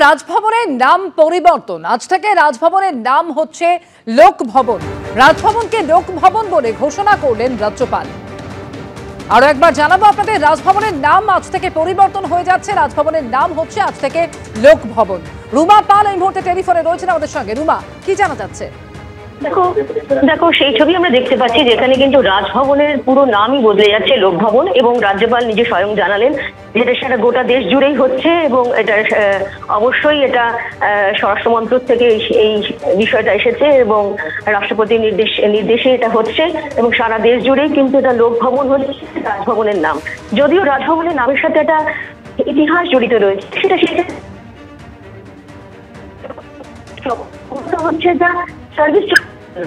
রাজভবনের নাম পরিবর্তন। আজ থেকে রাজভবনের নাম হচ্ছে লোক ভবন। রাজভবনকে লোক ভবন বলে ঘোষণা করলেন রাজ্যপাল। আরো একবার জানাবো আপনাদের, রাজভবনের নাম আজ থেকে পরিবর্তন হয়ে যাচ্ছে। রাজভবনের নাম হচ্ছে আজ থেকে লোক ভবন। রুমা পাল এই মুহূর্তে টেলিফোনে রয়েছেন আমাদের সঙ্গে। রুমা, কি জানা যাচ্ছে? দেখো সেই ছবি আমরা দেখতে পাচ্ছি যেখানে কিন্তু রাজভবনের পুরো নামই বদলে যাচ্ছে লোক ভবন, এবং রাজ্যপাল নিজে স্বয়ং জানালেন যেটা সেটা গোটা দেশ জুড়েই হচ্ছে, এবং এটা অবশ্যই এটা স্বরাষ্ট্র মন্ত্রক থেকে এই বিষয়টা এসেছে এবং রাষ্ট্রপতির নির্দেশে এটা হচ্ছে, এবং সারা দেশ জুড়েই কিন্তু এটা লোক ভবন হচ্ছে রাজভবনের নাম। যদিও রাজভবনের নামের সাথে একটা ইতিহাস জড়িত রয়েছে, সেটা হচ্ছে যা সার্ভিস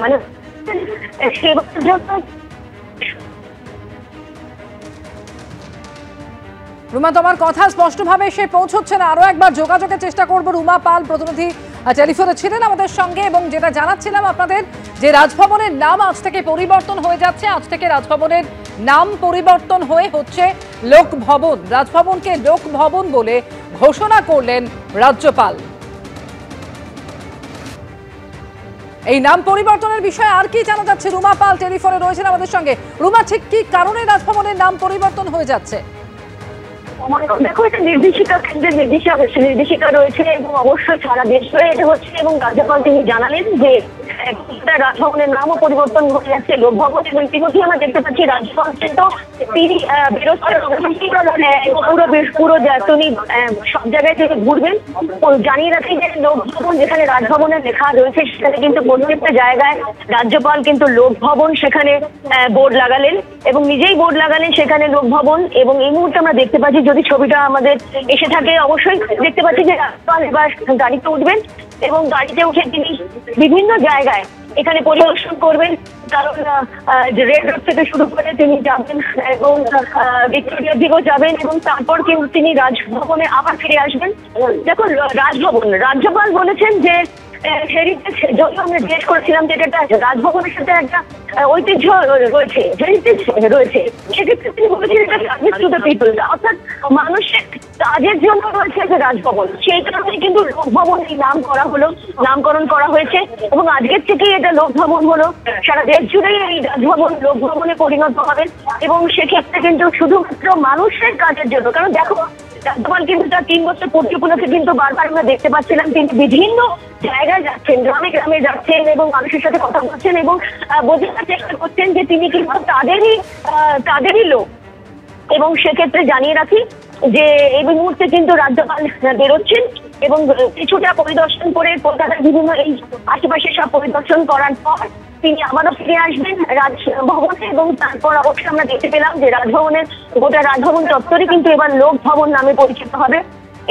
মানে সেবার জন্য। রুমা, তোমার কথা স্পষ্টভাবে সে পৌঁছচ্ছে না, আরো একবার যোগাযোগের চেষ্টা করবো। রুমা পাল প্রতিনিধি টেলিফোনে ছিলেন আমাদের সঙ্গে, এবং যেটা জানাচ্ছিলাম আপনাদের যে রাজভবনের নাম আজ থেকে পরিবর্তন হয়ে যাচ্ছে। আজ থেকে রাজভবনের নাম পরিবর্তন হয়ে হচ্ছে লোক ভবন। রাজভবনকে লোক ভবন বলে ঘোষণা করলেন রাজ্যপাল। এই নাম পরিবর্তনের বিষয়ে আর কি জানা যাচ্ছে? রুমা পাল টেলিফোনে রয়েছেন আমাদের সঙ্গে। রুমা, ঠিক কি কারণে রাজভবনের নাম পরিবর্তন হয়ে যাচ্ছে? দেখো, এটা নির্দেশিকা, কেন্দ্রের নির্দেশিকা রয়েছে এবং অবশ্যই সারা দেশ জুড়ে এটা হচ্ছে, এবং রাজ্যপাল তিনি জানালেন যে রাজভবনের নামও পরিবর্তন হয়ে যাচ্ছে লোক ভবন। এবং ইতিমধ্যে আমরা দেখতে পাচ্ছি রাজ্যপাল তো তিনি পুরো তিনি সব জায়গায় থেকে ঘুরবেন। জানিয়ে রাখি যে লোক ভবন যেখানে রাজভবনের লেখা রয়েছে সেখানে কিন্তু প্রত্যেকটা জায়গায় রাজ্যপাল কিন্তু লোক ভবন সেখানে বোর্ড লাগালেন এবং নিজেই বোর্ড লাগালেন সেখানে লোক ভবন। এবং এই মুহূর্তে আমরা দেখতে পাচ্ছি, যদি ছবিটা আমাদের এসে থাকে অবশ্যই দেখতে পাচ্ছি যে রাজ্যপাল এবার গাড়িতে উঠবেন এবং গাড়িতে উঠে তিনি বিভিন্ন জায়গায় এখানে পরিদর্শন করবেন। কারণ রেড রোড থেকে শুরু করে তিনি যাবেন এবং ভিক্টোরিয়ার দিকেও যাবেন, এবং তারপর কিন্তু তিনি রাজভবনে আবার ফিরে আসবেন। দেখুন, রাজভবন রাজ্যপাল বলেছেন যে হেরিটেজ, যখন আমরা জিজ্ঞেস করেছিলাম যে এটা রাজভবনের সাথে একটা ঐতিহ্য রয়েছে, হেরিটেজ রয়েছে, সেক্ষেত্রে তিনি বলেছেন এটা সার্ভিস টু দ্য পিপল, অর্থাৎ মানুষের কাজের জন্য রয়েছে যে রাজভবন। সেই কারণে কিন্তু লোকভবন এই নামকরণ করা হয়েছে, এবং আজকের থেকেই এটা লোকভবন হলো। সারা দেশ জুড়েই এই রাজভবন লোকভবনে পরিণত হবে, এবং সেক্ষেত্রে কিন্তু শুধুমাত্র মানুষের কাজের জন্য। কারণ দেখো, রাজ্যপাল কিন্তু তার 3 বছর পূর্তি উপলক্ষে কিন্তু বারবার আমরা দেখতে পাচ্ছিলাম তিনি বিভিন্ন জায়গায় যাচ্ছেন, গ্রামে গ্রামে যাচ্ছেন এবং মানুষের সাথে কথা বলছেন এবং বোঝানোর চেষ্টা করছেন যে তিনি কিন্তু তাদেরই লোক। এবং সেক্ষেত্রে জানিয়ে রাখি যে এই মুহূর্তে কিন্তু রাজ্যপাল বেরোচ্ছেন এবং কিছুটা পরিদর্শন করে কলকাতার বিভিন্ন এই আশেপাশে সব পরিদর্শন করার পর তিনি আবারও ফিরে আসবেন রাজভবনে। এবং তারপর অবশ্যই আমরা দেখতে পেলাম যে গোটা রাজভবন চত্বরই কিন্তু এবার লোক ভবন নামে পরিচিত হবে,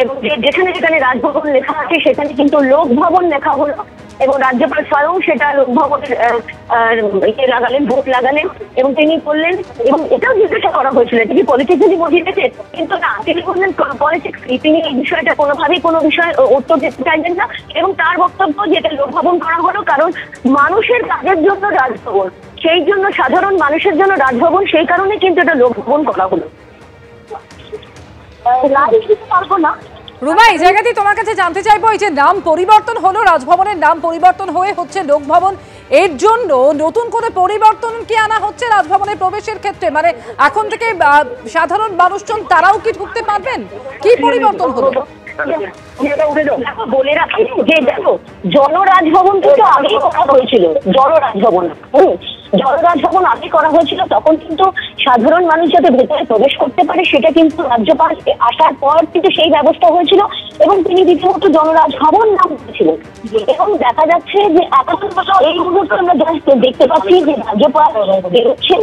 এবং যেখানে যেখানে রাজভবন লেখা আছে সেখানে কিন্তু লোক ভবন লেখা হলো, এবং রাজ্যপাল স্বয়ং সেটা লোক ভবনের লাগালেন, ভোট লাগালেন এবং তিনি বললেন, এবং এটাও জিজ্ঞাসা করা হয়েছিল তিনি পলিটিক্যালি মোটিভেটেড, কিন্তু না, তিনি বললেন পলিটিক্স, তিনি এই বিষয়টা কোনোভাবেই কোনো বিষয়ে উত্তর দিতে চাইলেন না। এবং তার বক্তব্য যে এটা লোক ভবন করা হলো কারণ মানুষের কাজের জন্য রাজভবন, সেই জন্য সাধারণ মানুষের জন্য রাজভবন, সেই কারণে কিন্তু এটা লোক ভবন করা হলো। পারবো না রুমা, এই জায়গাতেই তোমার কাছে জানতে চাইবো, এই যে নাম পরিবর্তন হলো, রাজভবনের নাম পরিবর্তন হয়ে হচ্ছে লোক ভবন, এর জন্য নতুন করে পরিবর্তন কি আনা হচ্ছে রাজভবনে প্রবেশের ক্ষেত্রে? মানে এখন থেকে সাধারণ মানুষজন তারাও কি ঢুকতে পারবেন? কি পরিবর্তন হলো? বলে রাখি যে দেখো, জনরাজভবন কিন্তু আগেই করা হয়েছিল, জনরাজভবন আগে করা হয়েছিল, তখন কিন্তু সাধারণ মানুষ যাতে ভেতরে প্রবেশ করতে পারে সেটা কিন্তু রাজ্যপাল আসার পর কিন্তু সেই ব্যবস্থা হয়েছিল, এবং তিনি রীতিমতো জনরাজভবন নাম দিয়েছিলেন। এবং দেখা যাচ্ছে যে এখন এই মুহূর্তে আমরা দেখতে পাচ্ছি যে রাজ্যপাল বেরোচ্ছেন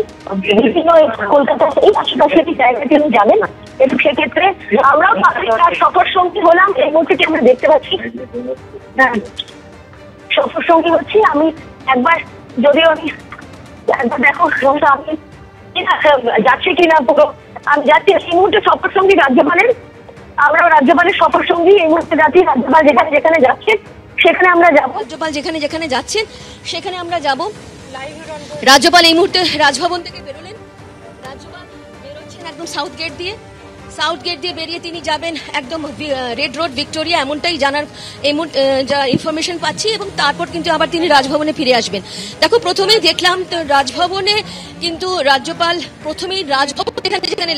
বিভিন্ন কলকাতার এই আশেপাশে জায়গায় তিনি যাবেন, এবং সেক্ষেত্রে আমরাও তার সফর সঙ্গী হলাম। এই মুহূর্তে আমরা দেখতে পাচ্ছি সফর সঙ্গী হচ্ছি আমি একবার, যদিও আমি একবার দেখো আমি যাচ্ছি কিনা পুরো, আমি যাচ্ছি এই মুহূর্তে সফর সঙ্গী রাজ্যপালের, আমরা রাজ্যপালের সফর সঙ্গী এই মুহূর্তে যাচ্ছি। রাজ্যপাল যেখানে যেখানে যাচ্ছেন সেখানে আমরা যাবো, রাজ্যপাল যেখানে যেখানে যাচ্ছেন সেখানে আমরা যাব। রাজ্যপাল এই মুহূর্তে রাজভবন থেকে বেরোলেন, রাজ্যপাল বেরোচ্ছেন একদম সাউথ গেট দিয়ে। সাউথ গেট দিয়ে বেরিয়ে তিনি যাবেন একদম রেড রোড ভিক্টোরিয়া, এমনটাই জানার যা ইনফরমেশন পাচ্ছি, এবং তারপর কিন্তু আবার তিনি রাজভবনে ফিরে আসবেন। দেখো, প্রথমেই দেখলাম তো রাজভবনে কিন্তু রাজ্যপাল প্রথমেই রাজভবন যেখানে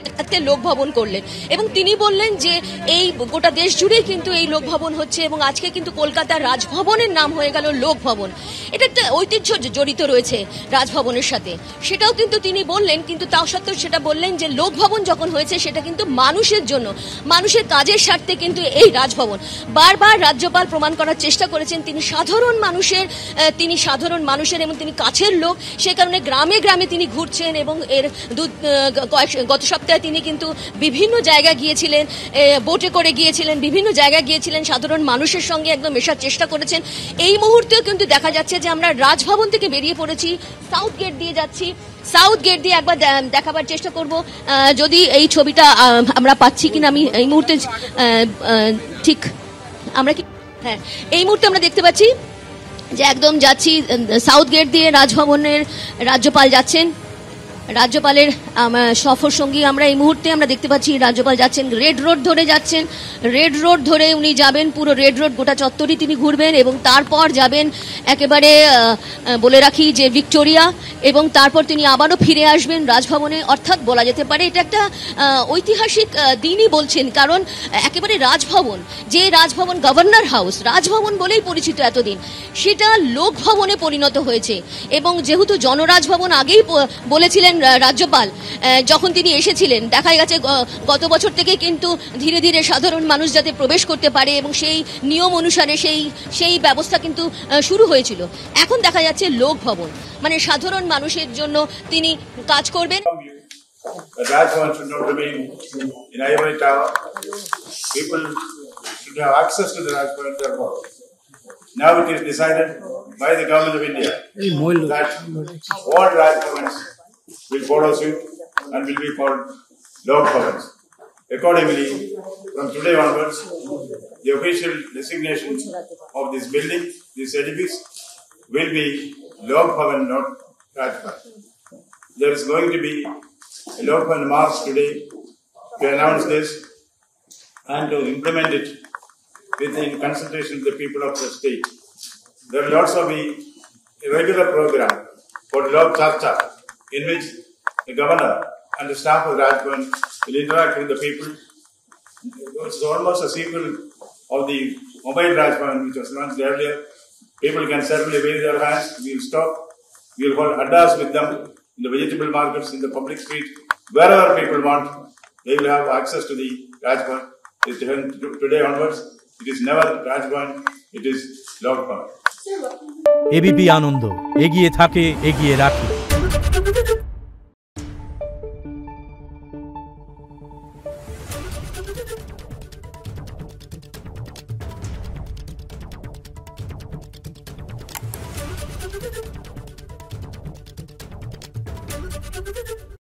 লোক ভবন করলেন, এবং তিনি বললেন যে এই গোটা দেশ জুড়েই কিন্তু এই লোক ভবন হচ্ছে, এবং আজকে কিন্তু কলকাতার রাজভবনের নাম হয়ে গেল লোক ভবন। এটা একটা ঐতিহ্য জড়িত রয়েছে রাজভবনের সাথে, সেটাও কিন্তু তিনি বললেন। কিন্তু তাও সত্ত্বেও সেটা বললেন যে লোক ভবন যখন হয়েছে সেটা কিন্তু মানুষের জন্য, মানুষের কাজের স্বার্থে কিন্তু এই রাজভবন। বারবার রাজ্যপাল প্রমাণ করার চেষ্টা করেছেন তিনি সাধারণ মানুষের এবং তিনি কাছের লোক, সে কারণে গ্রামে গ্রামে তিনি ঘুরছেন, এবং এর গত সপ্তাহে তিনি কিন্তু বিভিন্ন জায়গায় গিয়েছিলেন, বোটে করে গিয়েছিলেন, বিভিন্ন জায়গায় গিয়েছিলেন, সাধারণ মানুষের সঙ্গে একদম মেশার চেষ্টা করেছেন। এই মুহূর্তেও কিন্তু দেখা যাচ্ছে যে আমরা রাজভবন থেকে বেরিয়ে পড়েছি, সাউথ গেট দিয়ে যাচ্ছি। সাউথ গেট দিয়ে একবার দেখাবার চেষ্টা করব, যদি এই ছবিটা আমরা পাচ্ছি কিনা। আমি এই মুহূর্তে ঠিক আমরা কি, হ্যাঁ, এই মুহূর্তে আমরা দেখতে পাচ্ছি যে একদম যাচ্ছি সাউথ গেট দিয়ে রাজভবনের। রাজ্যপাল যাচ্ছেন, রাজ্যপালের সফর সঙ্গী আমরা এই মুহূর্তে আমরা দেখতে পাচ্ছি রাজ্যপাল যাচ্ছেন, রেড রোড ধরে যাচ্ছেন। রেড রোড ধরে উনি যাবেন, পুরো রেড রোড গোটা চত্বরই তিনি ঘুরবেন, এবং তারপর যাবেন একেবারে বলে রাখি যে ভিক্টোরিয়া, এবং তারপর তিনি আবারও ফিরে আসবেন রাজভবনে। অর্থাৎ বলা যেতে পারে এটা একটা ঐতিহাসিক দিনই বলছেন, কারণ একেবারে রাজভবন, যে রাজভবন গভর্নর হাউস রাজভবন বলেই পরিচিত এতদিন, সেটা লোক ভবনে পরিণত হয়েছে। এবং যেহেতু জনরাজভবন আগেই বলেছিলেন রাজ্যপাল যখন তিনি এসেছিলেন, দেখা গেছে গত বছর থেকে কিন্তু ধীরে ধীরে সাধারণ মানুষ যাতে প্রবেশ করতে পারে, এবং সেই নিয়ম অনুসারে সেই ব্যবস্থা কিন্তু শুরু হয়েছিল। এখন দেখা যাচ্ছে লোক ভবন, মানে সাধারণ মানুষের জন্য তিনি কাজ করবেন। The Rajbhavan should not remain in ivory tower. People should have access to the Rajbhavan therefore. Now it is decided by the government of India that all Rajbhavans will follow suit and will be called Lok Bhavans. Accordingly, from today onwards, the official designations of this building, this edifice, will be Lok Bhavan, not Rajbhavan. There is going to be a Lok Bhavan march today to announce this and to implement it in consultation with the people of the state. There will also be a regular program called Lok Charcha, in which the governor and the staff of Rajbhavan will interact with the people. It's almost a sequel of the mobile Rajbhavan which was launched earlier. People can certainly wave their hands. We will stop. We will hold addas with them in the vegetable markets, in the public street, wherever people want. They will have access to the Rajbhavan. Today onwards, it is never Rajbhavan, it is Lok Bhavan. ABP Ananda, এগিয়ে থাকে, এগিয়ে রাখে।